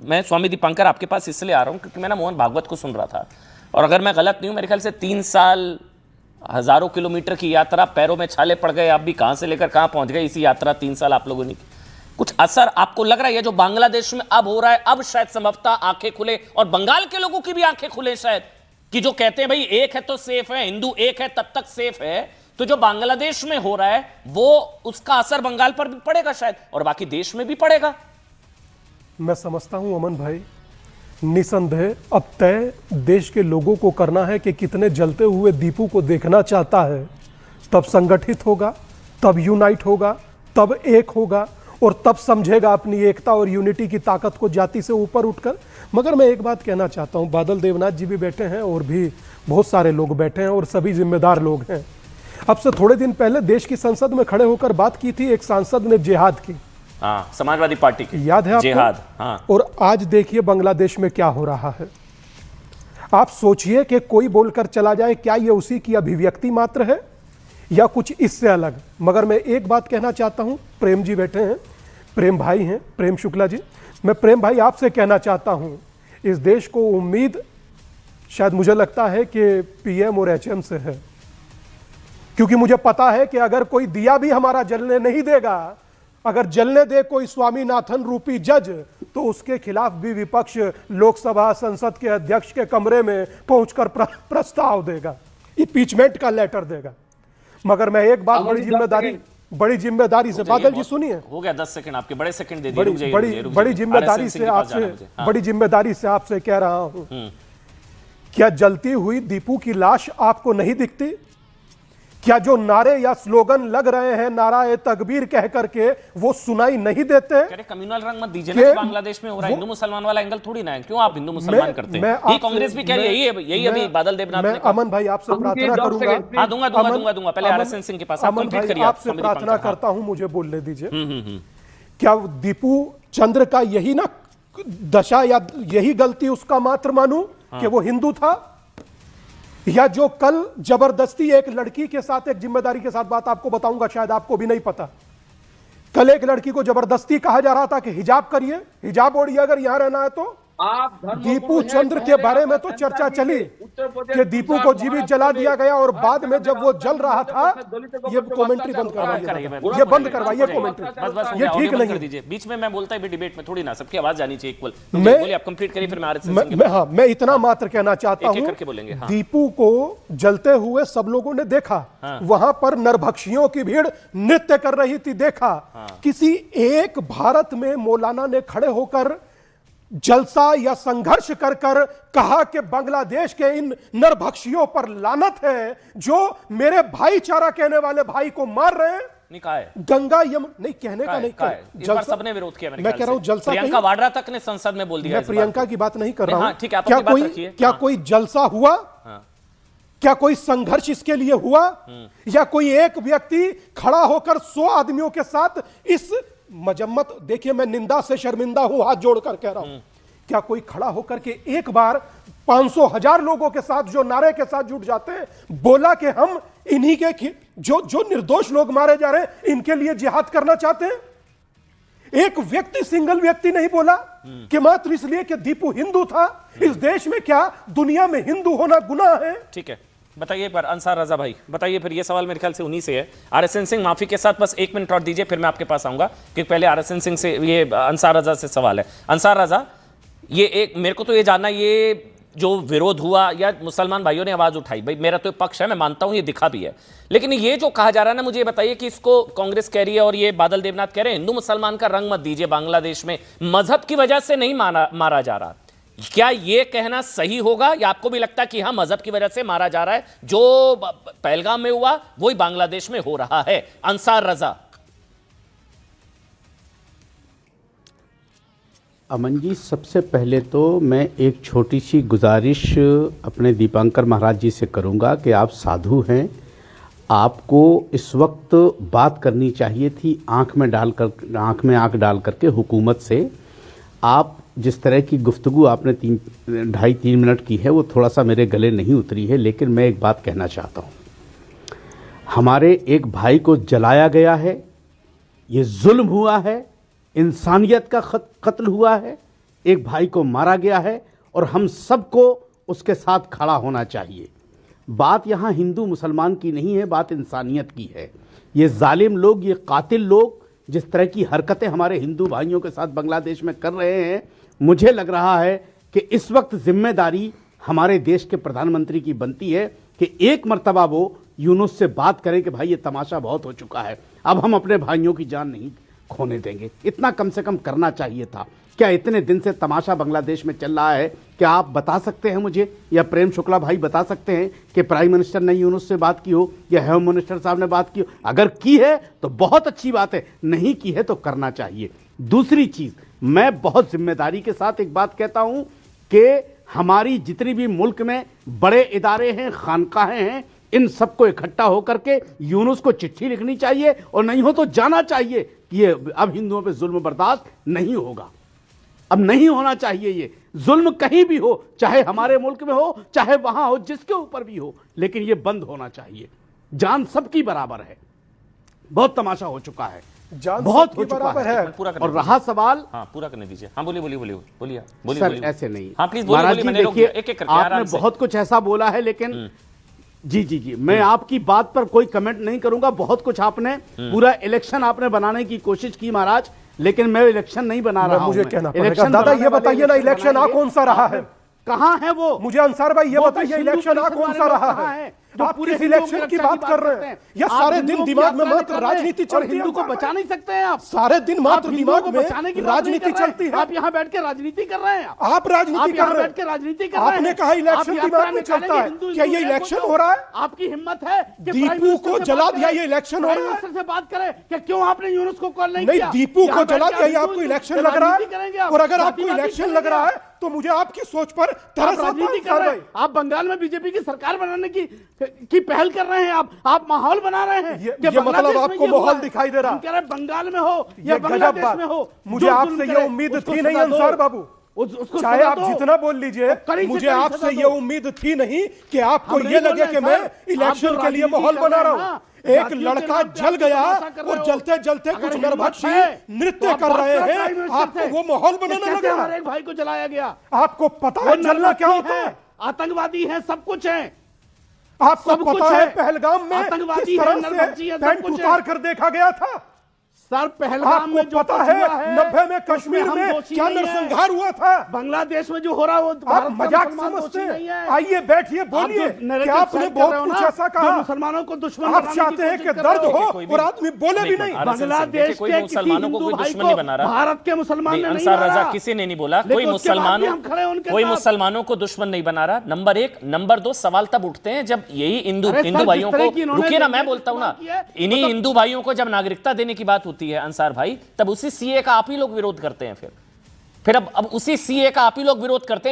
मैं स्वामी दीपांकर आपके पास इसलिए आ रहा हूँ क्योंकि मैं ना मोहन भागवत को सुन रहा था, और अगर मैं गलत नहीं हूँ मेरे ख्याल से 3 साल हजारों किलोमीटर की यात्रा, पैरों में छाले पड़ गए, आप भी कहाँ से लेकर कहाँ पहुँच गए इसी यात्रा 3 साल आप लोगों ने की। कुछ असर आपको लग रहा है जो बांग्लादेश में अब हो रहा है, अब शायद संभवतः आंखें खुले और बंगाल के लोगों की भी आंखें खुले शायद, कि जो कहते हैं भाई एक है तो सेफ है, हिंदू एक है तब तक सेफ है, तो जो बांग्लादेश में हो रहा है वो उसका असर बंगाल पर भी पड़ेगा शायद और बाकी देश में भी पड़ेगा। मैं समझता हूं अमन भाई, निसंदेह अब तय देश के लोगों को करना है कि कितने जलते हुए दीपू को देखना चाहता है, तब संगठित होगा, तब यूनाइट होगा, तब एक होगा और तब समझेगा अपनी एकता और यूनिटी की ताकत को जाति से ऊपर उठकर। मगर मैं एक बात कहना चाहता हूं, बादल देवनाथ जी भी बैठे हैं और भी बहुत सारे लोग बैठे हैं और सभी जिम्मेदार लोग हैं। अब से थोड़े दिन पहले देश की संसद में खड़े होकर बात की थी एक सांसद ने जिहाद की, हाँ, समाजवादी पार्टी की, याद है आपको? जिहाद, हाँ। और आज देखिए बांग्लादेश में क्या हो रहा है। आप सोचिए कि कोई बोलकर चला जाए, क्या ये उसी की अभिव्यक्ति मात्र है या कुछ इससे अलग। मगर मैं एक बात कहना चाहता हूं, प्रेम जी बैठे हैं, प्रेम भाई हैं, प्रेम शुक्ला जी, मैं प्रेम भाई आपसे कहना चाहता हूं, इस देश को उम्मीद शायद मुझे लगता है कि पीएम और एचएम से है, क्योंकि मुझे पता है कि अगर कोई दिया भी हमारा जलने नहीं देगा, अगर जलने दे कोई स्वामीनाथन रूपी जज, तो उसके खिलाफ भी विपक्ष लोकसभा संसद के अध्यक्ष के कमरे में पहुंचकर प्रस्ताव देगा, इम्पीचमेंट का लेटर देगा। मगर मैं एक बात बड़ी जिम्मेदारी से, बादल जी सुनिए, हो गया 10 सेकंड आपके, बड़े सेकंड दे दिए, बड़ी जिम्मेदारी से आपसे, बड़ी जिम्मेदारी से आपसे कह रहा हूं, क्या जलती हुई दीपू की लाश आपको नहीं दिखती? क्या जो नारे या स्लोगन लग रहे हैं नाराए तकबीर कह करके वो सुनाई नहीं देते? कम्युनल रंग मत दीजिए ना, बांग्लादेश में हो रहा है, हिंदू मुसलमान वाला एंगल थोड़ी ना है, क्यों आप हिंदू मुसलमान करते हैं? ये कांग्रेस भी कह रही है, यही अभी बादल देवनाथ ने। अमन भाई आपसे प्रार्थना करूंगा, हाँ दूंगा, पहले आरएसएन सिंह के पास अमन भाई आपसे प्रार्थना करता हूं, मुझे बोलने दीजिए। क्या दीपू चंद्र का यही ना दशा या यही गलती उसका मात्र मानूं कि वो हिंदू था, या जो कल जबरदस्ती एक लड़की के साथ, एक जिम्मेदारी के साथ बात आपको बताऊंगा, शायद आपको भी नहीं पता, कल एक लड़की को जबरदस्ती कहा जा रहा था कि हिजाब करिए, हिजाब ओढ़िए अगर यहां रहना है तो। दीपू चंद्र के बारे में तो चर्चा चली कि दीपू को जीवित जला दिया गया और बाद में जब वो जल रहा था, ये कमेंट्री बंद करवाइए, ये बंद करवाइए कमेंट्री, ये ठीक नहीं है। बीच में मैं बोलता है डिबेट में थोड़ी ना, सबकी आवाज जानी चाहिए इक्वल। बोलिए, आप कंप्लीट करिए, फिर मैं आरएसएन। हाँ, मैं इतना मात्र कहना चाहता हूं, दीपू को जलते हुए सब लोगों ने देखा, वहां पर नरभक्षियों की भीड़ नृत्य कर रही थी, देखा। किसी एक भारत में मौलाना ने खड़े होकर जलसा या संघर्ष कर कर कहा कि बांग्लादेश के इन नरभक्षियों पर लानत है जो मेरे भाईचारा कहने वाले भाई को मार रहे हैं? नहीं कहा है, गंगा यम नहीं कहने का नहीं कहा, जलसा सबने विरोध किया। मैं कह रहा हूं जलसा, प्रियंका वाड्रा तक ने संसद में बोल दिया। मैं प्रियंका की बात नहीं कर रहा हूं, ठीक है, क्या कोई जलसा हुआ? क्या कोई संघर्ष इसके लिए हुआ? या कोई एक व्यक्ति खड़ा होकर 100 आदमियों के साथ इस मजम्मत, देखिए मैं निंदा से शर्मिंदा हूं, हाथ जोड़कर कह रहा हूं, क्या कोई खड़ा होकर के एक बार 500,000 लोगों के साथ जो नारे के साथ जुट जाते हैं, बोला कि हम इन्हीं के जो निर्दोष लोग मारे जा रहे हैं इनके लिए जिहाद करना चाहते हैं? एक व्यक्ति, सिंगल व्यक्ति नहीं बोला कि मात्र इसलिए कि दीपू हिंदू था। इस देश में क्या दुनिया में हिंदू होना गुनाह है? ठीक है, बताइए एक बार अंसार रजा भाई, बताइए फिर। ये सवाल मेरे ख्याल से उन्हीं से है। आरएसएन सिंह माफी के साथ बस 1 मिनट और दीजिए, फिर मैं आपके पास आऊंगा, क्योंकि पहले आरएसएन सिंह से, ये अंसार रजा से सवाल है। अंसार रजा, ये एक मेरे को तो ये जानना, ये जो विरोध हुआ या मुसलमान भाइयों ने आवाज उठाई, भाई मेरा तो पक्ष है, मैं मानता हूं ये दिखा भी है, लेकिन ये जो कहा जा रहा है ना, मुझे ये बताइए कि इसको कांग्रेस कह रही है और ये बादल देवनाथ कह रहे हैं हिंदू मुसलमान का रंग मत दीजिए, बांग्लादेश में मजहब की वजह से नहीं मारा जा रहा। क्या ये कहना सही होगा या आपको भी लगता है कि हाँ मजहब की वजह से मारा जा रहा है, जो पहलगाम में हुआ वही बांग्लादेश में हो रहा है? अंसार रजा। अमन जी, सबसे पहले तो मैं एक छोटी सी गुजारिश अपने दीपांकर महाराज जी से करूंगा कि आप साधु हैं, आपको इस वक्त बात करनी चाहिए थी आंख में आंख डाल करके हुकूमत से। आप जिस तरह की गुफ्तगू आपने 2.5-3 मिनट की है वो थोड़ा सा मेरे गले नहीं उतरी है, लेकिन मैं एक बात कहना चाहता हूँ। हमारे एक भाई को जलाया गया है, ये जुल्म हुआ है, इंसानियत का कत्ल हुआ है, एक भाई को मारा गया है और हम सबको उसके साथ खड़ा होना चाहिए। बात यहाँ हिंदू मुसलमान की नहीं है, बात इंसानियत की है। ये जालिम लोग, ये कातिल लोग जिस तरह की हरकतें हमारे हिंदू भाइयों के साथ बांग्लादेश में कर रहे हैं, मुझे लग रहा है कि इस वक्त जिम्मेदारी हमारे देश के प्रधानमंत्री की बनती है कि एक मर्तबा वो यूनुस से बात करें कि भाई ये तमाशा बहुत हो चुका है, अब हम अपने भाइयों की जान नहीं खोने देंगे। इतना कम से कम करना चाहिए था। क्या इतने दिन से तमाशा बांग्लादेश में चल रहा है? क्या आप बता सकते हैं मुझे, या प्रेम शुक्ला भाई बता सकते हैं कि प्राइम मिनिस्टर ने यूनुस से बात की हो या होम मिनिस्टर साहब ने बात की हो? अगर की है तो बहुत अच्छी बात है, नहीं की है तो करना चाहिए। दूसरी चीज, मैं बहुत जिम्मेदारी के साथ एक बात कहता हूं कि हमारी जितनी भी मुल्क में बड़े इदारे हैं, खानकाहें हैं, इन सबको इकट्ठा होकर के यूनुस को चिट्ठी लिखनी चाहिए और नहीं हो तो जाना चाहिए कि ये अब हिंदुओं पे जुल्म बर्दाश्त नहीं होगा, अब नहीं होना चाहिए। ये जुल्म कहीं भी हो, चाहे हमारे मुल्क में हो, चाहे वहां हो, जिसके ऊपर भी हो, लेकिन ये बंद होना चाहिए। जान सबकी बराबर है, बहुत तमाशा हो चुका है, जान बहुत सबकी हो चुका बराबर है। है। पूरा करने और दीजिए। रहा सवाल, हाँ पूरा करने दीजिए। हाँ बोलिए बोलिए बोलिए बोलिए बोलिए सर बोलिए। ऐसे नहीं। हाँ प्लीज बोलिए महाराज बोलिए, जी मैंने रोक देखिए, दिया एक एक करके आराम आपने से। बहुत कुछ ऐसा बोला है, लेकिन जी जी जी मैं आपकी बात पर कोई कमेंट नहीं करूंगा। बहुत कुछ आपने, पूरा इलेक्शन आपने बनाने की कोशिश की महाराज, लेकिन मैं इलेक्शन नहीं बना रहा हूं। मुझे कहना पड़ेगा। इलेक्शन दादा, ये बनाने वाले बताइए ना, इलेक्शन आ कौन सा रहा है? कहाँ है वो? मुझे अंसार भाई ये वो बताइए, तो इलेक्शन आ हिंदू कौन सा परिषद रहा वाले है? हैं, जो आप पूरे किस हिंदुओं इलेक्शन की रक्षा बात कर रहे करते हैं? हैं। या आप सारे दिन हिंदुओं की दिमाग में रक्षा मात्र कर रहे हैं राजनीति और चलती है? हिंदू को अंसार बचा भाई, नहीं सकते हैं आप। सारे दिन आप मात्र हिंदुओं दिमाग को में बचाने की बात नहीं राजनीति कर रहे हैं। चलती है। आप यहाँ बैठ के राजनीति कर रहे हैं। आप राजनीति कर यहाँ रहे बैठ के हैं। राजनीति कर रहे हैं। आपने कहा इलेक्शन आप दिमाग यात्रा में निकालेंगे, चलता है। हिंदू क्या ये हिंदू इलेक्शन को हो रहा है? आपकी हिम्मत है कि दीपू प्राइम मिनिस्टर को से जला बात दिया, करें? ये इलेक्शन हो प्राइम रहा है? मिनिस्टर से बात करें कि क्यों आपने यूनुस को कॉल नहीं नहीं, किया? दीपू यहाँ को बैठ जला के दिया, ये हिंदू आपको हिंदू इलेक्शन लग रहा राजनीति करेंगे है? आप। और अगर आपको जातिवादी इलेक्शन करेंगे लग रहा आप। है तो मुझे आपकी सोच पर आप तरस आता है राजनीति कर अंसार रहे भाई। हैं। आप बंगाल में बीजेपी की सरकार बनाने की पहल कर रहे हैं। आप माहौल बना रहे हैं ये कि मतलब बांग्लादेश में आपको ये हुआ माहौल है। दिखाई दे रहा? हम कह रहे हैं बंगाल में हो या ये गजब बांग्लादेश बात। में हो, मुझे जो आपसे जुल्म ये करे, उम्मीद उसको थी नहीं सजा दो। अंसार बाबू। उसको चाहे सजा आप दो। जितना बोल लीजिए, कड़ी से मुझे कड़ी आपसे सजा ये दो। उम्मीद थी नहीं कि आपको हम नहीं ये बोल लगे रहे कि हैं, मैं सर। आप इलेक्शन जो के लिए राजनीति माहौल कर बना रहे रहा हैं हूं। ना, एक जातियों के लड़का नाम पे जल आप गया तमाशा कर रहे और हो। जलते जलते अगर कुछ हिम्मत नरभक्षी है, तो नृत्य आप कर बात रहे करो हैं, प्राइम मिनिस्टर आपको से। वो माहौल कि बनाने कैसे लगा। हमारे एक भाई को जलाया गया? आपको पता वो है जलना क्या नरभक्षी होता हैं, है? आतंकवादी हैं, सब कुछ है। आपको सब कुछ पता है है। पहलगाम में आतंकवादी किस है, तरह नरभक्षी से है, सब पैंट कुछ है। उतार कर देखा गया था? सर पहलगाम आपको में जो पता कुछ है हुआ है, 90 में उसमें कश्मीर हम में दोषी क्या नहीं हैं। नरसंहार हुआ था? बांग्लादेश में जो हो रहा है वो आप भारत का मजाक मुसलमान समझते दोषी नहीं हैं? है। आइए बैठिए, आप बोलिए जो narrative कि आपने set कर रहे बहुत हो कुछ ना, ऐसा जो कहा। मुसलमानों को दुश्मन आप बनाने की चाहते हैं कोशिश कि कर रहे दर्द हो। हो कोई भी- और आदमी बोले भी नहीं। बांग्लादेश कोई के मुसलमानों को किसी कोई हिंदू दुश्मन नहीं बना भाई को रहा। भारत के मुसलमान ने नहीं अंसार रजा मारा। किसी ने नहीं बोला, लेकिन कोई उसके बाद भी मुसलमानों हम खड़े हैं उनके कोई साथ। मुसलमानों को दुश्मन नहीं बना रहा। नंबर एक। नंबर दो, सवाल तब उठते हैं जब यही हिंदू अरे सर, हिंदू भाइयों जिस तरह को, की इन्होंने रुकिए ना मैं लैंग्वेज बोलता हूं ना, इस्तेमाल किया है, इन्हीं मतलब- हिंदू भाइयों को जब नागरिकता देने की बात होती है अंसार भाई, तब उसी सीए का आप ही लोग विरोध करते हैं। फिर अब उसी सीए का आप ही लोग विरोध करते हैं